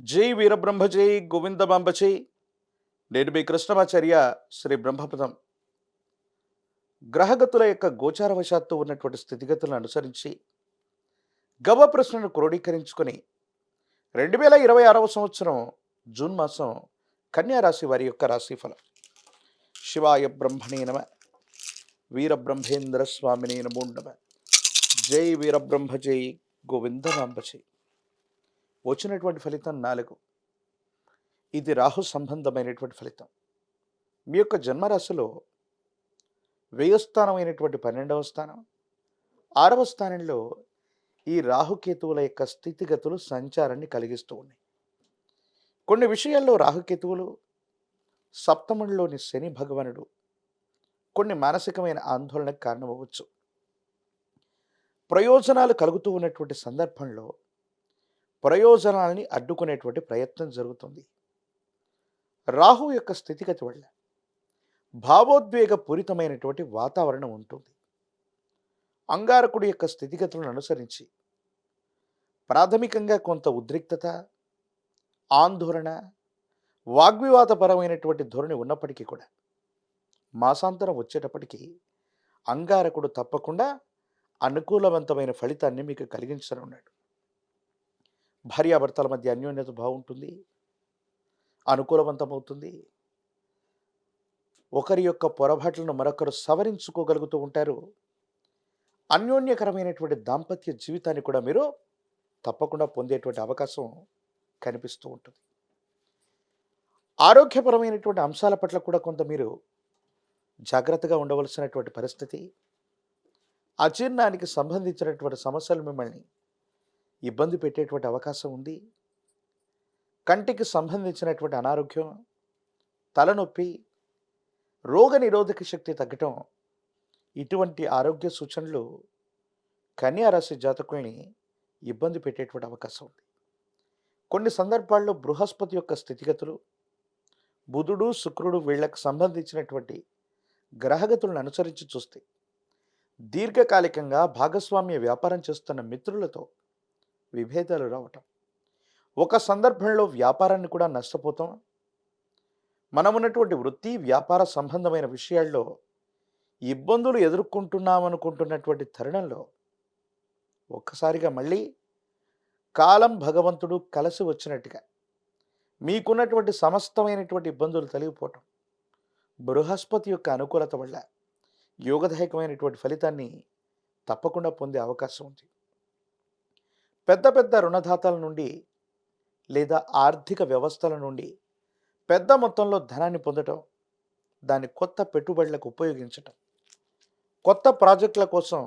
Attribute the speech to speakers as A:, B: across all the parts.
A: జై వీరబ్రహ్మ జై గోవిందమాంబ జై. నేను మీ కృష్ణమాచార్య శ్రీ బ్రహ్మపదం. గ్రహగతుల యొక్క గోచారవశాత్తు ఉన్నటువంటి స్థితిగతులను అనుసరించి గవ ప్రశ్నను క్రోడీకరించుకొని 2026వ సంవత్సరం జూన్ మాసం కన్యా రాశి వారి యొక్క రాశిఫలం. శివాయ బ్రహ్మణే నమ. వీరబ్రహ్మేంద్ర స్వామినే నమో నమ. జై వీరబ్రహ్మ జై గోవిందమాంబ జై. వచ్చినటువంటి ఫలితం 4. ఇది రాహు సంబంధమైనటువంటి ఫలితం. మీ యొక్క జన్మరాశిలో వ్యయస్థానమైనటువంటి 12వ స్థానం, 6వ స్థానంలో ఈ రాహుకేతువుల యొక్క స్థితిగతులు సంచారాన్ని కలిగిస్తూ ఉన్నాయి. కొన్ని విషయాల్లో రాహుకేతువులు, సప్తమంలోని శని భగవానుడు కొన్ని మానసికమైన ఆందోళనకు కారణమవ్వచ్చు. ప్రయోజనాలు కలుగుతూ ఉన్నటువంటి సందర్భంలో ప్రయోజనాలని అడ్డుకునేటువంటి ప్రయత్నం జరుగుతుంది. రాహు యొక్క స్థితిగతి వల్ల భావోద్వేగ పూరితమైనటువంటి వాతావరణం ఉంటుంది. అంగారకుడి యొక్క స్థితిగతులను అనుసరించి ప్రాథమికంగా కొంత ఉద్రిక్తత, ఆందోళన, వాగ్వివాదపరమైనటువంటి ధోరణి ఉన్నప్పటికీ కూడా మాసాంతరం వచ్చేటప్పటికీ అంగారకుడు తప్పకుండా అనుకూలవంతమైన ఫలితాన్ని మీకు కలిగించనున్నాడు. భార్యాభర్తల మధ్య అన్యోన్యత బాగుంటుంది, అనుకూలవంతమవుతుంది. ఒకరి యొక్క పొరపాట్లను మరొకరు సవరించుకోగలుగుతూ ఉంటారు. అన్యోన్యకరమైనటువంటి దాంపత్య జీవితాన్ని కూడా మీరు తప్పకుండా పొందేటువంటి అవకాశం కనిపిస్తూ ఉంటుంది. ఆరోగ్యపరమైనటువంటి అంశాల పట్ల కూడా కొంత మీరు జాగ్రత్తగా ఉండవలసినటువంటి పరిస్థితి. అజీర్ణానికి సంబంధించినటువంటి సమస్యలు మిమ్మల్ని ఇబ్బంది పెట్టేటువంటి అవకాశం ఉంది. కంటికి సంబంధించినటువంటి అనారోగ్యం, తలనొప్పి, రోగ నిరోధక శక్తి తగ్గటం, ఇటువంటి ఆరోగ్య సూచనలు కన్యా రాశి జాతకుల్ని ఇబ్బంది పెట్టేటువంటి అవకాశం ఉంది. కొన్ని సందర్భాల్లో బృహస్పతి యొక్క స్థితిగతులు, బుధుడు, శుక్రుడు వీళ్ళకు సంబంధించినటువంటి గ్రహగతులను అనుసరించి చూస్తే దీర్ఘకాలికంగా భాగస్వామ్య వ్యాపారం చేస్తున్న మిత్రులతో విభేదాలు రావటం, ఒక సందర్భంలో వ్యాపారాన్ని కూడా నష్టపోతాం. మనమున్నటువంటి వృత్తి వ్యాపార సంబంధమైన విషయాల్లో ఇబ్బందులు ఎదుర్కొంటున్నామనుకుంటున్నటువంటి తరుణంలో ఒక్కసారిగా మళ్ళీ కాలం భగవంతుడు కలిసి వచ్చినట్టుగా మీకున్నటువంటి సమస్తమైనటువంటి ఇబ్బందులు తొలగిపోవటం, బృహస్పతి యొక్క అనుకూలత వల్ల యోగదాయకమైనటువంటి ఫలితాన్ని తప్పకుండా పొందే అవకాశం ఉంది. పెద్ద పెద్ద రుణదాతల నుండి లేదా ఆర్థిక వ్యవస్థల నుండి పెద్ద మొత్తంలో ధనాన్ని పొందటం, దాన్ని కొత్త పెట్టుబడులకు ఉపయోగించటం, కొత్త ప్రాజెక్టుల కోసం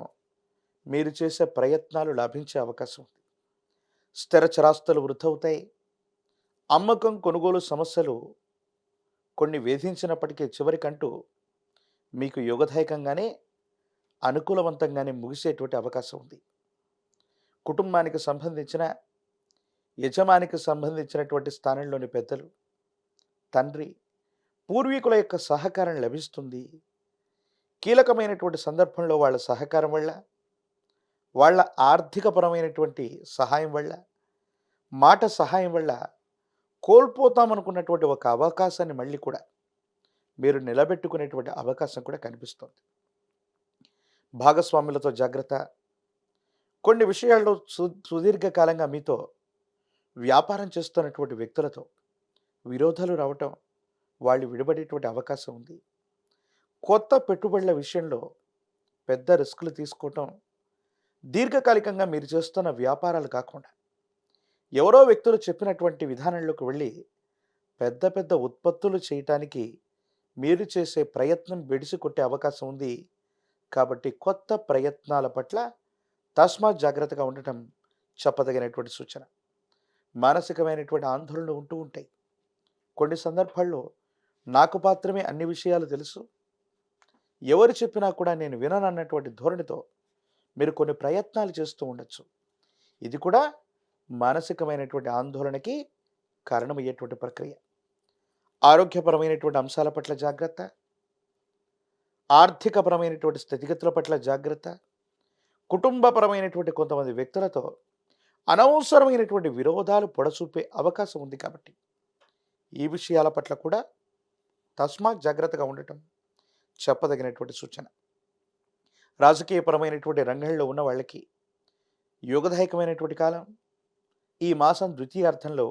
A: మీరు చేసే ప్రయత్నాలు లాభించే అవకాశం ఉంది. స్థిర చరాస్తులు వృద్ధి అవుతాయి. అమ్మకం కొనుగోలు సమస్యలు కొన్ని వేధించినప్పటికీ చివరికంటూ మీకు యోగదాయకంగానే అనుకూలవంతంగానే ముగిసేటువంటి అవకాశం ఉంది. కుటుంబానికి సంబంధించిన యజమానికి సంబంధించినటువంటి స్థానంలోని పెద్దలు, తండ్రి, పూర్వీకుల యొక్క సహకారం లభిస్తుంది. కీలకమైనటువంటి సందర్భంలో వాళ్ళ సహకారం వల్ల, వాళ్ళ ఆర్థికపరమైనటువంటి సహాయం వల్ల, మాట సహాయం వల్ల కోల్పోతామనుకున్నటువంటి ఒక అవకాశాన్ని మళ్ళీ కూడా మీరు నిలబెట్టుకునేటువంటి అవకాశం కూడా కనిపిస్తుంది. భాగస్వాములతో జాగ్రత్త. కొన్ని విషయాల్లో సుదీర్ఘకాలంగా మీతో వ్యాపారం చేస్తున్నటువంటి వ్యక్తులతో విరోధాలు రావటం, వాళ్ళు విడిపడేటువంటి అవకాశం ఉంది. కొత్త పెట్టుబడుల విషయంలో పెద్ద రిస్కులు తీసుకోవటం, దీర్ఘకాలికంగా మీరు చేస్తున్న వ్యాపారాలు కాకుండా ఎవరో వ్యక్తులు చెప్పినటువంటి విధానంలోకి వెళ్ళి పెద్ద పెద్ద ఉత్పత్తులు చేయటానికి మీరు చేసే ప్రయత్నం బెడిసి కొట్టే అవకాశం ఉంది. కాబట్టి కొత్త ప్రయత్నాల పట్ల తస్మాత్ జాగ్రత్తగా ఉండటం చెప్పదగినటువంటి సూచన. మానసికమైనటువంటి ఆందోళనలు ఉంటూ ఉంటాయి. కొన్ని సందర్భాల్లో నాకు మాత్రమే అన్ని విషయాలు తెలుసు, ఎవరు చెప్పినా కూడా నేను విననన్నటువంటి ధోరణితో మీరు కొన్ని ప్రయత్నాలు చేస్తూ ఉండొచ్చు. ఇది కూడా మానసికమైనటువంటి ఆందోళనకి కారణమయ్యేటువంటి ప్రక్రియ. ఆరోగ్యపరమైనటువంటి అంశాల పట్ల జాగ్రత్త, ఆర్థికపరమైనటువంటి స్థితిగతుల పట్ల జాగ్రత్త, కుటుంబపరమైనటువంటి కొంతమంది వ్యక్తులతో అనవసరమైనటువంటి విరోధాలు పొడసూపే అవకాశం ఉంది కాబట్టి ఈ విషయాల పట్ల కూడా తస్మాత్ జాగ్రత్తగా ఉండటం చెప్పదగినటువంటి సూచన. రాజకీయపరమైనటువంటి రంగంలో ఉన్న వాళ్ళకి యోగదాయకమైనటువంటి కాలం. ఈ మాసం ద్వితీయార్థంలో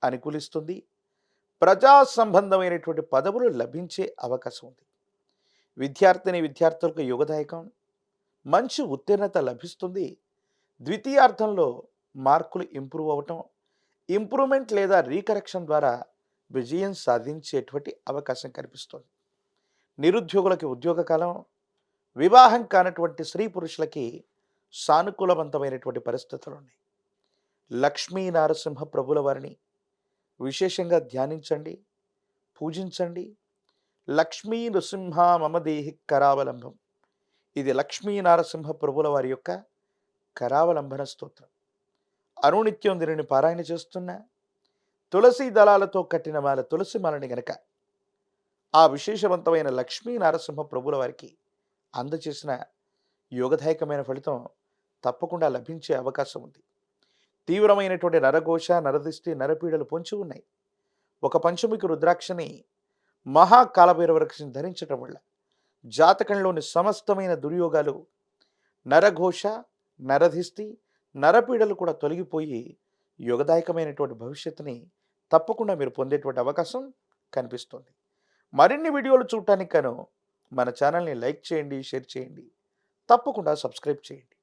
A: అనుకూలిస్తుంది. ప్రజా సంబంధమైనటువంటి పదవులు లభించే అవకాశం ఉంది. విద్యార్థులకు యోగదాయకం. మంచి ఉత్తీర్ణత లభిస్తుంది. ద్వితీయార్థంలో మార్కులు ఇంప్రూవ్ అవ్వటం, ఇంప్రూవ్మెంట్ లేదా రీకరెక్షన్ ద్వారా విజయం సాధించేటువంటి అవకాశం కనిపిస్తుంది. నిరుద్యోగులకి ఉద్యోగ కాలం. వివాహం కానటువంటి స్త్రీ పురుషులకి సానుకూలవంతమైనటువంటి పరిస్థితులు ఉన్నాయి. లక్ష్మీ నారసింహ ప్రభుల వారిని విశేషంగా ధ్యానించండి, పూజించండి. లక్ష్మీ నృసింహ మమ దేహి కరావలంబం. ఇది లక్ష్మీ నారసింహ ప్రభుల వారి యొక్క కరావలంబన స్తోత్రం. అనునిత్యం దీనిని పారాయణ చేస్తున్న తులసి దళాలతో కట్టిన మాల తులసి మాలని గనక ఆ విశేషవంతమైన లక్ష్మీ నారసింహ ప్రభుల వారికి అందచేసిన యోగదాయకమైన ఫలితం తప్పకుండా లభించే అవకాశం ఉంది. తీవ్రమైనటువంటి నరఘోష, నరదిష్టి, నరపీడలు పొంచి ఉన్నాయి. ఒక పంచముఖి రుద్రాక్షని మహాకాలభైరవ వృక్షం ధరించటం వల్ల జాతకంలోని సమస్తమైన దుర్యోగాలు, నరఘోష, నరదిష్టి, నరపీడలు కూడా తొలగిపోయి యోగదాయకమైనటువంటి భవిష్యత్తుని తప్పకుండా మీరు పొందేటువంటి అవకాశం కనిపిస్తుంది. మరిన్ని వీడియోలు చూడటానికి గాను మన ఛానల్ని లైక్ చేయండి, షేర్ చేయండి, తప్పకుండా సబ్స్క్రైబ్ చేయండి.